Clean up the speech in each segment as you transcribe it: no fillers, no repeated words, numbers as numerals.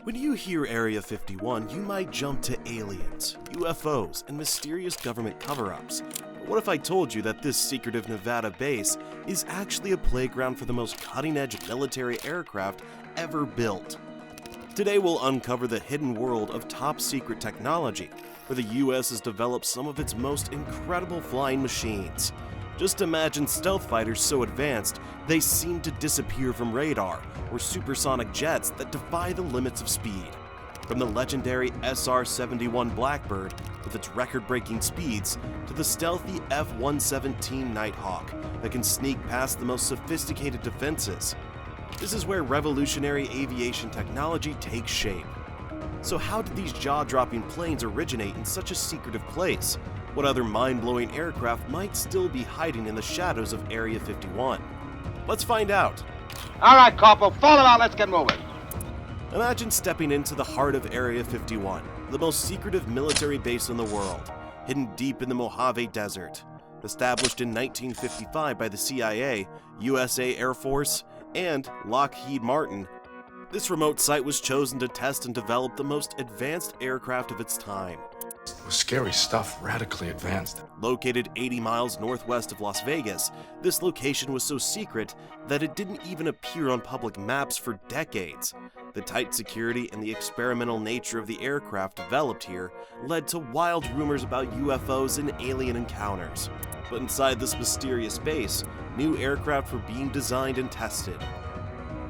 When you hear Area 51, you might jump to aliens, UFOs, and mysterious government cover-ups. But what if I told you that this secretive Nevada base is actually a playground for the most cutting-edge military aircraft ever built? Today we'll uncover the hidden world of top-secret technology, where the US has developed some of its most incredible flying machines. Just imagine stealth fighters so advanced they seem to disappear from radar, or supersonic jets that defy the limits of speed. From the legendary SR-71 Blackbird with its record-breaking speeds, to the stealthy F-117 Nighthawk that can sneak past the most sophisticated defenses. This is where revolutionary aviation technology takes shape. So how did these jaw-dropping planes originate in such a secretive place? What other mind-blowing aircraft might still be hiding in the shadows of Area 51? Let's find out. All right, Corporal, fall out, let's get moving. Imagine stepping into the heart of Area 51, the most secretive military base in the world, hidden deep in the Mojave Desert. Established in 1955 by the CIA, USA Air Force, and Lockheed Martin, this remote site was chosen to test and develop the most advanced aircraft of its time. It was scary stuff, radically advanced. Located 80 miles northwest of Las Vegas, this location was so secret that it didn't even appear on public maps for decades. The tight security and the experimental nature of the aircraft developed here led to wild rumors about UFOs and alien encounters. But inside this mysterious base, new aircraft were being designed and tested.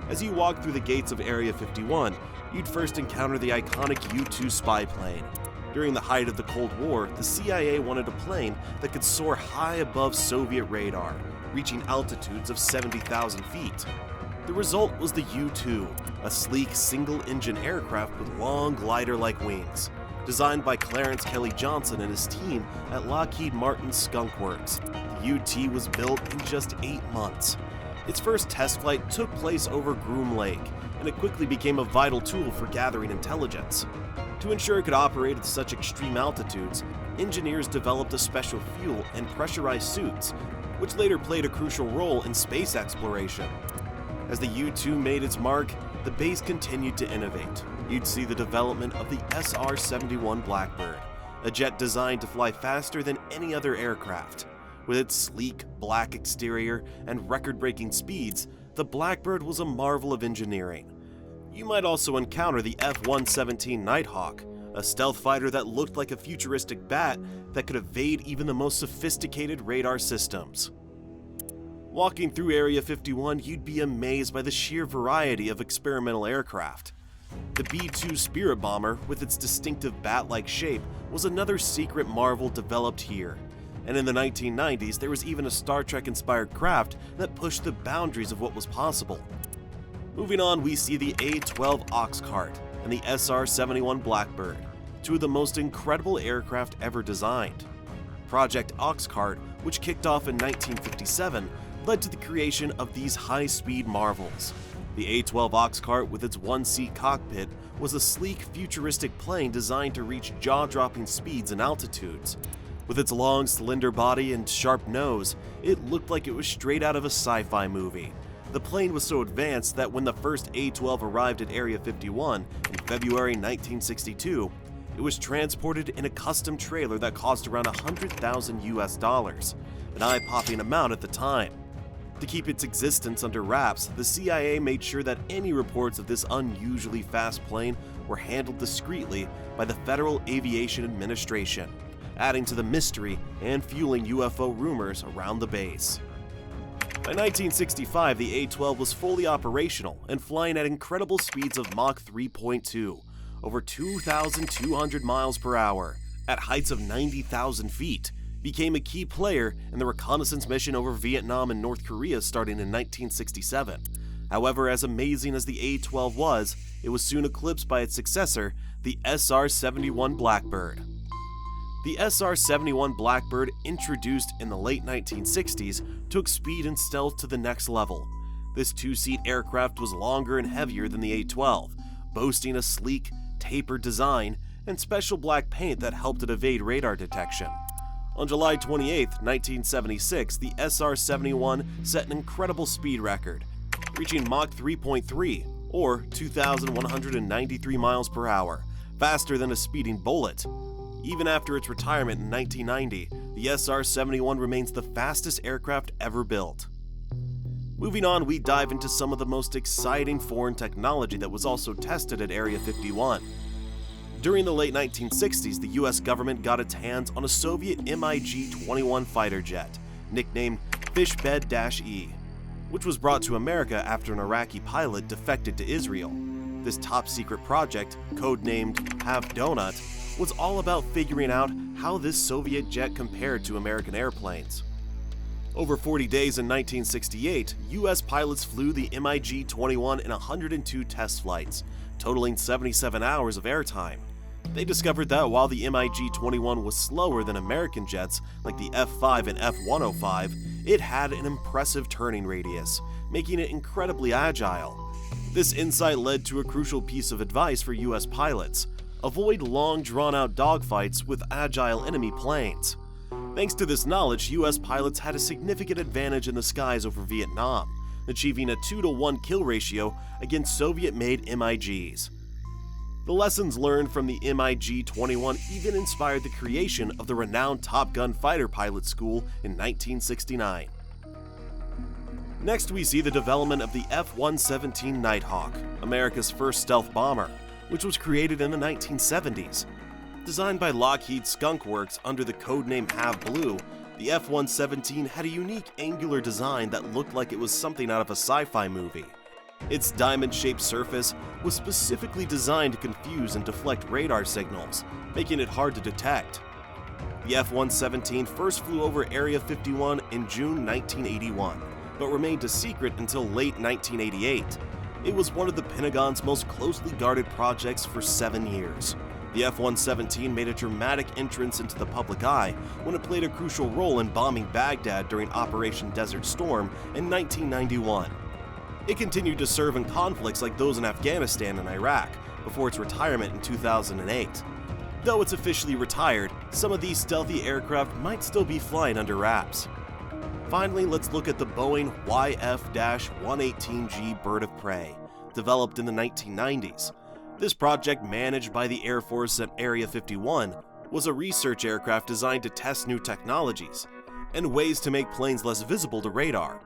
As you walk through the gates of Area 51, you'd first encounter the iconic U-2 spy plane. During the height of the Cold War, the CIA wanted a plane that could soar high above Soviet radar, reaching altitudes of 70,000 feet. The result was the U-2, a sleek single-engine aircraft with long glider-like wings. Designed by Clarence Kelly Johnson and his team at Lockheed Martin's Skunk Works, the U-2 was built in just 8 months. Its first test flight took place over Groom Lake, and it quickly became a vital tool for gathering intelligence. To ensure it could operate at such extreme altitudes, engineers developed a special fuel and pressurized suits, which later played a crucial role in space exploration. As the U-2 made its mark, the base continued to innovate. You'd see the development of the SR-71 Blackbird, a jet designed to fly faster than any other aircraft. With its sleek, black exterior and record-breaking speeds, the Blackbird was a marvel of engineering. You might also encounter the F-117 Nighthawk, a stealth fighter that looked like a futuristic bat that could evade even the most sophisticated radar systems. Walking through Area 51, you'd be amazed by the sheer variety of experimental aircraft. The B-2 Spirit bomber, with its distinctive bat-like shape, was another secret marvel developed here. And in the 1990s, there was even a Star Trek-inspired craft that pushed the boundaries of what was possible. Moving on, we see the A-12 Oxcart and the SR-71 Blackbird, two of the most incredible aircraft ever designed. Project Oxcart, which kicked off in 1957, led to the creation of these high-speed marvels. The A-12 Oxcart, with its one-seat cockpit, was a sleek, futuristic plane designed to reach jaw-dropping speeds and altitudes. With its long, slender body and sharp nose, it looked like it was straight out of a sci-fi movie. The plane was so advanced that when the first A-12 arrived at Area 51 in February 1962, it was transported in a custom trailer that cost around $100,000 US, an eye-popping amount at the time. To keep its existence under wraps, the CIA made sure that any reports of this unusually fast plane were handled discreetly by the Federal Aviation Administration, adding to the mystery and fueling UFO rumors around the base. By 1965, the A-12 was fully operational and flying at incredible speeds of Mach 3.2, over 2,200 miles per hour, at heights of 90,000 feet, became a key player in the reconnaissance mission over Vietnam and North Korea starting in 1967. However, as amazing as the A-12 was, it was soon eclipsed by its successor, the SR-71 Blackbird. The SR-71 Blackbird, introduced in the late 1960s, took speed and stealth to the next level. This two-seat aircraft was longer and heavier than the A-12, boasting a sleek, tapered design and special black paint that helped it evade radar detection. On July 28, 1976, the SR-71 set an incredible speed record, reaching Mach 3.3, or 2,193 miles per hour, faster than a speeding bullet. Even after its retirement in 1990, the SR-71 remains the fastest aircraft ever built. Moving on, we dive into some of the most exciting foreign technology that was also tested at Area 51. During the late 1960s, the US government got its hands on a Soviet MiG-21 fighter jet, nicknamed Fishbed-E, which was brought to America after an Iraqi pilot defected to Israel. This top-secret project, codenamed Have Donut, was all about figuring out how this Soviet jet compared to American airplanes. Over 40 days in 1968, US pilots flew the MiG-21 in 102 test flights, totaling 77 hours of airtime. They discovered that while the MiG-21 was slower than American jets like the F-5 and F-105, it had an impressive turning radius, making it incredibly agile. This insight led to a crucial piece of advice for US pilots: avoid long, drawn-out dogfights with agile enemy planes. Thanks to this knowledge, US pilots had a significant advantage in the skies over Vietnam, achieving a 2-to-1 kill ratio against Soviet-made MiGs. The lessons learned from the MiG-21 even inspired the creation of the renowned Top Gun fighter pilot school in 1969. Next, we see the development of the F-117 Nighthawk, America's first stealth bomber, which was created in the 1970s. Designed by Lockheed Skunk Works under the codename Have Blue, the F-117 had a unique angular design that looked like it was something out of a sci-fi movie. Its diamond-shaped surface was specifically designed to confuse and deflect radar signals, making it hard to detect. The F-117 first flew over Area 51 in June 1981, but remained a secret until late 1988. It was one of the Pentagon's most closely guarded projects for 7 years. The F-117 made a dramatic entrance into the public eye when it played a crucial role in bombing Baghdad during Operation Desert Storm in 1991. It continued to serve in conflicts like those in Afghanistan and Iraq before its retirement in 2008. Though it's officially retired, some of these stealthy aircraft might still be flying under wraps. Finally, let's look at the Boeing YF-118G Bird of Prey, developed in the 1990s. This project, managed by the Air Force at Area 51, was a research aircraft designed to test new technologies and ways to make planes less visible to radar.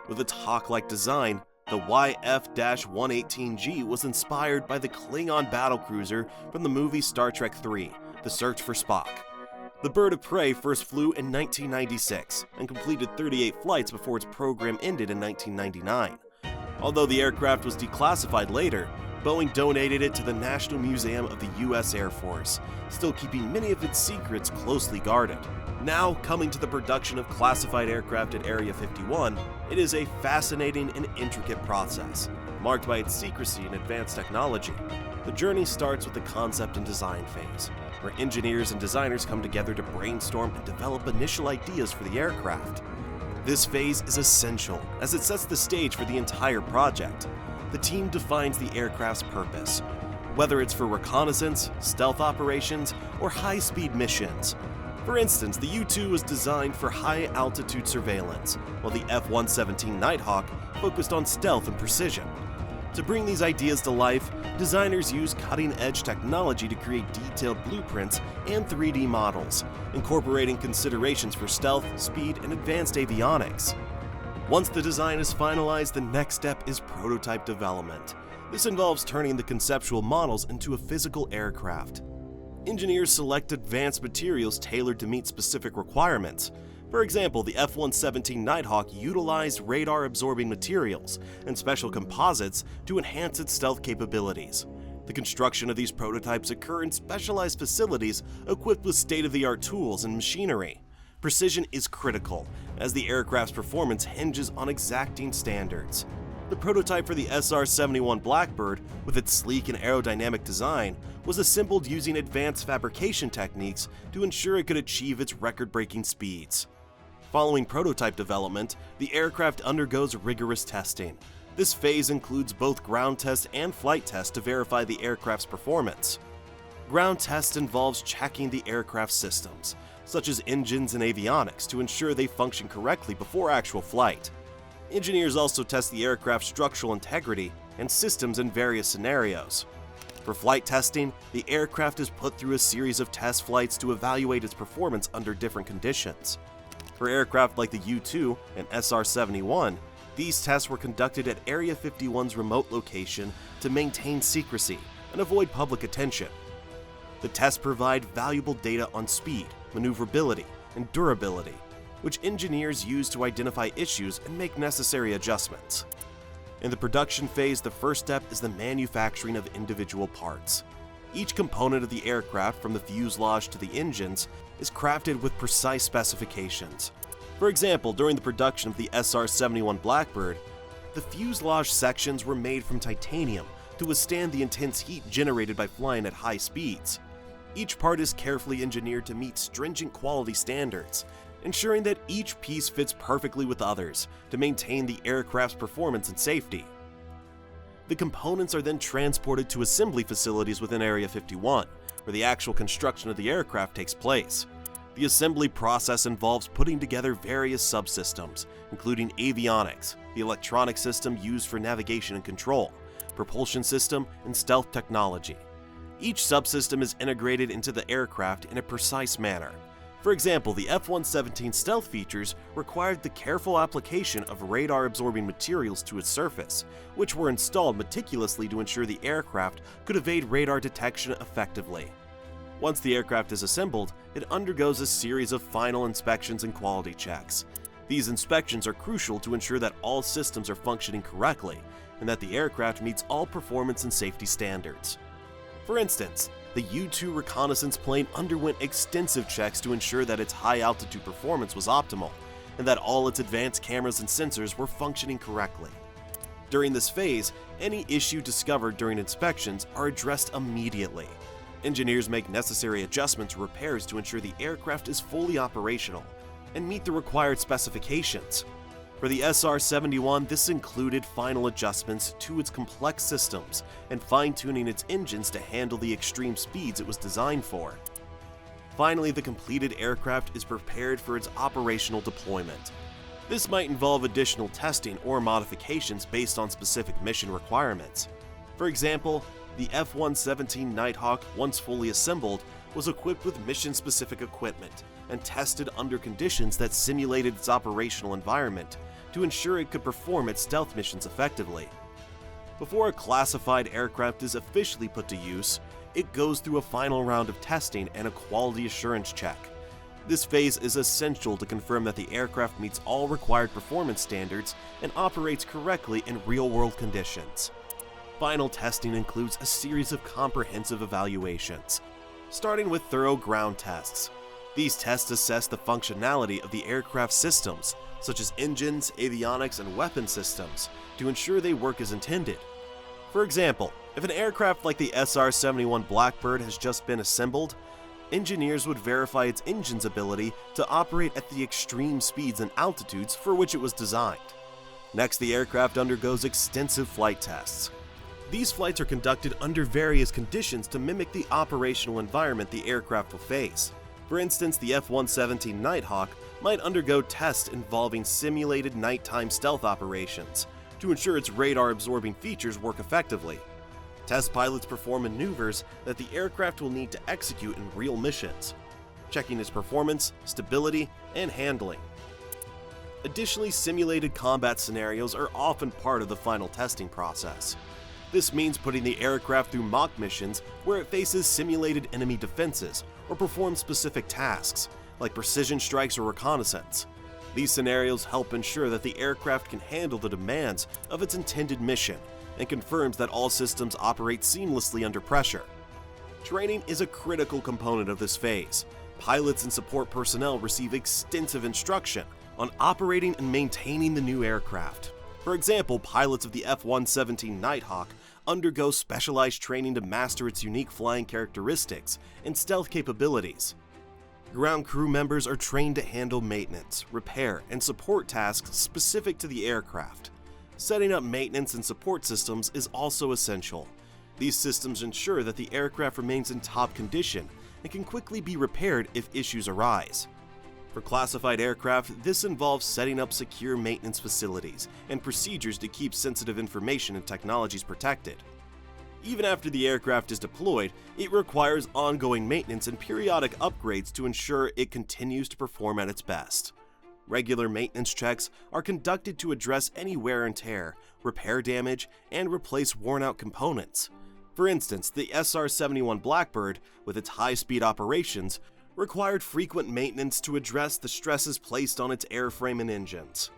With its hawk-like design, the YF-118G was inspired by the Klingon battlecruiser from the movie Star Trek III: The Search for Spock. The Bird of Prey first flew in 1996 and completed 38 flights before its program ended in 1999. Although the aircraft was declassified later, Boeing donated it to the National Museum of the U.S. Air Force, still keeping many of its secrets closely guarded. Now, coming to the production of classified aircraft at Area 51, it is a fascinating and intricate process, marked by its secrecy and advanced technology. The journey starts with the concept and design phase, where engineers and designers come together to brainstorm and develop initial ideas for the aircraft. This phase is essential, as it sets the stage for the entire project. The team defines the aircraft's purpose, whether it's for reconnaissance, stealth operations, or high-speed missions. For instance, the U-2 was designed for high-altitude surveillance, while the F-117 Nighthawk focused on stealth and precision. To bring these ideas to life, designers use cutting-edge technology to create detailed blueprints and 3D models, incorporating considerations for stealth, speed, and advanced avionics. Once the design is finalized, the next step is prototype development. This involves turning the conceptual models into a physical aircraft. Engineers select advanced materials tailored to meet specific requirements. For example, the F-117 Nighthawk utilized radar-absorbing materials and special composites to enhance its stealth capabilities. The construction of these prototypes occur in specialized facilities equipped with state-of-the-art tools and machinery. Precision is critical, as the aircraft's performance hinges on exacting standards. The prototype for the SR-71 Blackbird, with its sleek and aerodynamic design, was assembled using advanced fabrication techniques to ensure it could achieve its record-breaking speeds. Following prototype development, the aircraft undergoes rigorous testing. This phase includes both ground tests and flight tests to verify the aircraft's performance. Ground tests involves checking the aircraft's systems, such as engines and avionics, to ensure they function correctly before actual flight. Engineers also test the aircraft's structural integrity and systems in various scenarios. For flight testing, the aircraft is put through a series of test flights to evaluate its performance under different conditions. For aircraft like the U-2 and SR-71, these tests were conducted at Area 51's remote location to maintain secrecy and avoid public attention. The tests provide valuable data on speed, maneuverability, and durability, which engineers use to identify issues and make necessary adjustments. In the production phase, the first step is the manufacturing of individual parts. Each component of the aircraft, from the fuselage to the engines, is crafted with precise specifications. For example, during the production of the SR-71 Blackbird, the fuselage sections were made from titanium to withstand the intense heat generated by flying at high speeds. Each part is carefully engineered to meet stringent quality standards, ensuring that each piece fits perfectly with others to maintain the aircraft's performance and safety. The components are then transported to assembly facilities within Area 51, where the actual construction of the aircraft takes place. The assembly process involves putting together various subsystems, including avionics, the electronic system used for navigation and control, propulsion system, and stealth technology. Each subsystem is integrated into the aircraft in a precise manner. For example, the F-117 stealth features required the careful application of radar-absorbing materials to its surface, which were installed meticulously to ensure the aircraft could evade radar detection effectively. Once the aircraft is assembled, it undergoes a series of final inspections and quality checks. These inspections are crucial to ensure that all systems are functioning correctly and that the aircraft meets all performance and safety standards. For instance, the U-2 reconnaissance plane underwent extensive checks to ensure that its high-altitude performance was optimal and that all its advanced cameras and sensors were functioning correctly. During this phase, any issue discovered during inspections are addressed immediately. Engineers make necessary adjustments or repairs to ensure the aircraft is fully operational and meet the required specifications. For the SR-71, this included final adjustments to its complex systems and fine-tuning its engines to handle the extreme speeds it was designed for. Finally, the completed aircraft is prepared for its operational deployment. This might involve additional testing or modifications based on specific mission requirements. For example, the F-117 Nighthawk, once fully assembled, was equipped with mission-specific equipment and tested under conditions that simulated its operational environment to ensure it could perform its stealth missions effectively. Before a classified aircraft is officially put to use, it goes through a final round of testing and a quality assurance check. This phase is essential to confirm that the aircraft meets all required performance standards and operates correctly in real-world conditions. Final testing includes a series of comprehensive evaluations, starting with thorough ground tests. These tests assess the functionality of the aircraft systems, such as engines, avionics, and weapon systems, to ensure they work as intended. For example, if an aircraft like the SR-71 Blackbird has just been assembled, engineers would verify its engine's ability to operate at the extreme speeds and altitudes for which it was designed. Next, the aircraft undergoes extensive flight tests. These flights are conducted under various conditions to mimic the operational environment the aircraft will face. For instance, the F-117 Nighthawk might undergo tests involving simulated nighttime stealth operations to ensure its radar-absorbing features work effectively. Test pilots perform maneuvers that the aircraft will need to execute in real missions, checking its performance, stability, and handling. Additionally, simulated combat scenarios are often part of the final testing process. This means putting the aircraft through mock missions where it faces simulated enemy defenses or performs specific tasks, like precision strikes or reconnaissance. These scenarios help ensure that the aircraft can handle the demands of its intended mission and confirms that all systems operate seamlessly under pressure. Training is a critical component of this phase. Pilots and support personnel receive extensive instruction on operating and maintaining the new aircraft. For example, pilots of the F-117 Nighthawk undergo specialized training to master its unique flying characteristics and stealth capabilities. Ground crew members are trained to handle maintenance, repair, and support tasks specific to the aircraft. Setting up maintenance and support systems is also essential. These systems ensure that the aircraft remains in top condition and can quickly be repaired if issues arise. For classified aircraft, this involves setting up secure maintenance facilities and procedures to keep sensitive information and technologies protected. Even after the aircraft is deployed, it requires ongoing maintenance and periodic upgrades to ensure it continues to perform at its best. Regular maintenance checks are conducted to address any wear and tear, repair damage, and replace worn-out components. For instance, the SR-71 Blackbird, with its high-speed operations, required frequent maintenance to address the stresses placed on its airframe and engines.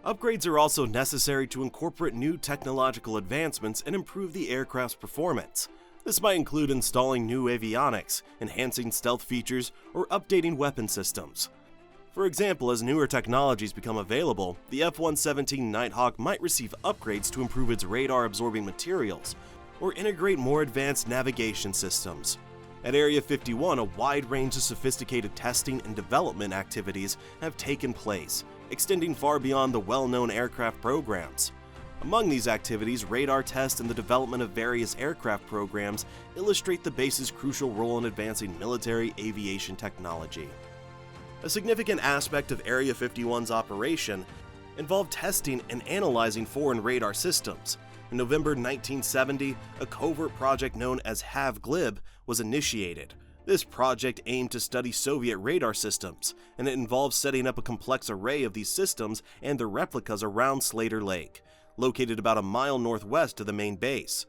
Upgrades are also necessary to incorporate new technological advancements and improve the aircraft's performance. This might include installing new avionics, enhancing stealth features, or updating weapon systems. For example, as newer technologies become available, the F-117 Nighthawk might receive upgrades to improve its radar-absorbing materials, or integrate more advanced navigation systems. At Area 51, a wide range of sophisticated testing and development activities have taken place, extending far beyond the well-known aircraft programs. Among these activities, radar tests and the development of various aircraft programs illustrate the base's crucial role in advancing military aviation technology. A significant aspect of Area 51's operation involved testing and analyzing foreign radar systems. In November 1970, a covert project known as HAV-GLIB was initiated. This project aimed to study Soviet radar systems, and it involved setting up a complex array of these systems and their replicas around Slater Lake, located about a mile northwest of the main base.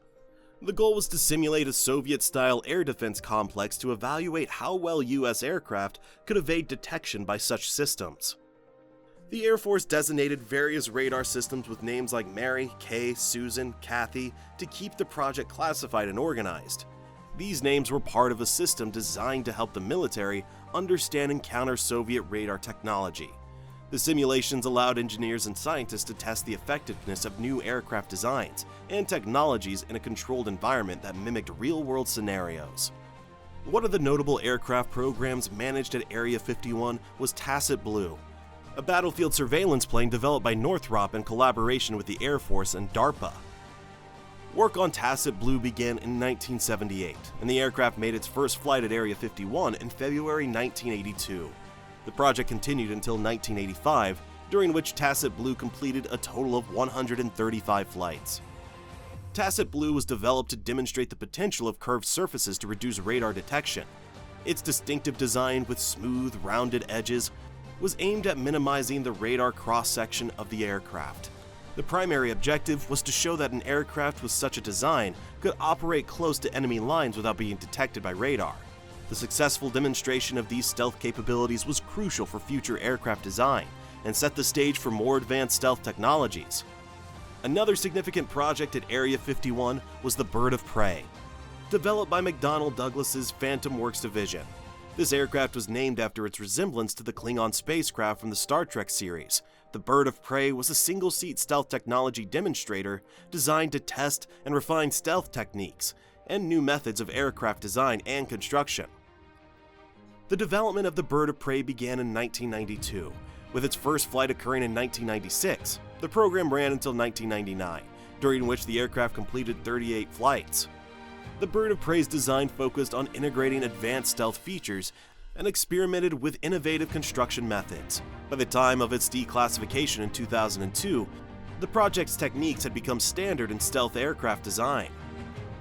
The goal was to simulate a Soviet-style air defense complex to evaluate how well U.S. aircraft could evade detection by such systems. The Air Force designated various radar systems with names like Mary, Kay, Susan, Kathy to keep the project classified and organized. These names were part of a system designed to help the military understand and counter Soviet radar technology. The simulations allowed engineers and scientists to test the effectiveness of new aircraft designs and technologies in a controlled environment that mimicked real-world scenarios. One of the notable aircraft programs managed at Area 51 was Tacit Blue, a battlefield surveillance plane developed by Northrop in collaboration with the Air Force and DARPA. Work on Tacit Blue began in 1978, and the aircraft made its first flight at Area 51 in February 1982. The project continued until 1985, during which Tacit Blue completed a total of 135 flights. Tacit Blue was developed to demonstrate the potential of curved surfaces to reduce radar detection. Its distinctive design with smooth, rounded edges was aimed at minimizing the radar cross-section of the aircraft. The primary objective was to show that an aircraft with such a design could operate close to enemy lines without being detected by radar. The successful demonstration of these stealth capabilities was crucial for future aircraft design and set the stage for more advanced stealth technologies. Another significant project at Area 51 was the Bird of Prey, developed by McDonnell Douglas's Phantom Works division. This aircraft was named after its resemblance to the Klingon spacecraft from the Star Trek series. The Bird of Prey was a single-seat stealth technology demonstrator designed to test and refine stealth techniques and new methods of aircraft design and construction. The development of the Bird of Prey began in 1992, with its first flight occurring in 1996. The program ran until 1999, during which the aircraft completed 38 flights. The Bird of Prey's design focused on integrating advanced stealth features and experimented with innovative construction methods. By the time of its declassification in 2002, the project's techniques had become standard in stealth aircraft design.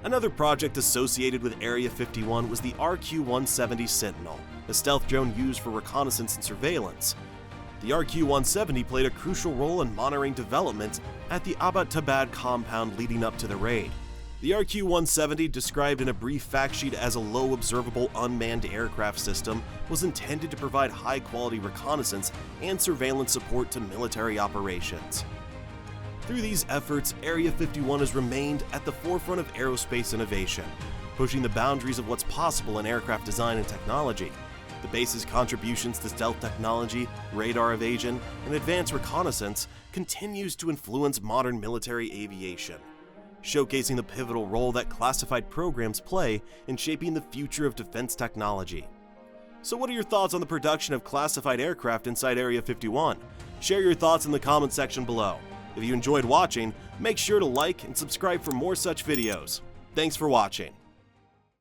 Another project associated with Area 51 was the RQ-170 Sentinel, a stealth drone used for reconnaissance and surveillance. The RQ-170 played a crucial role in monitoring developments at the Abbottabad compound leading up to the raid. The RQ-170, described in a brief fact sheet as a low observable unmanned aircraft system, was intended to provide high-quality reconnaissance and surveillance support to military operations. Through these efforts, Area 51 has remained at the forefront of aerospace innovation, pushing the boundaries of what's possible in aircraft design and technology. The base's contributions to stealth technology, radar evasion, and advanced reconnaissance continues to influence modern military aviation, showcasing the pivotal role that classified programs play in shaping the future of defense technology. So what are your thoughts on the production of classified aircraft inside Area 51? Share your thoughts in the comment section below. If you enjoyed watching, make sure to like and subscribe for more such videos. Thanks for watching.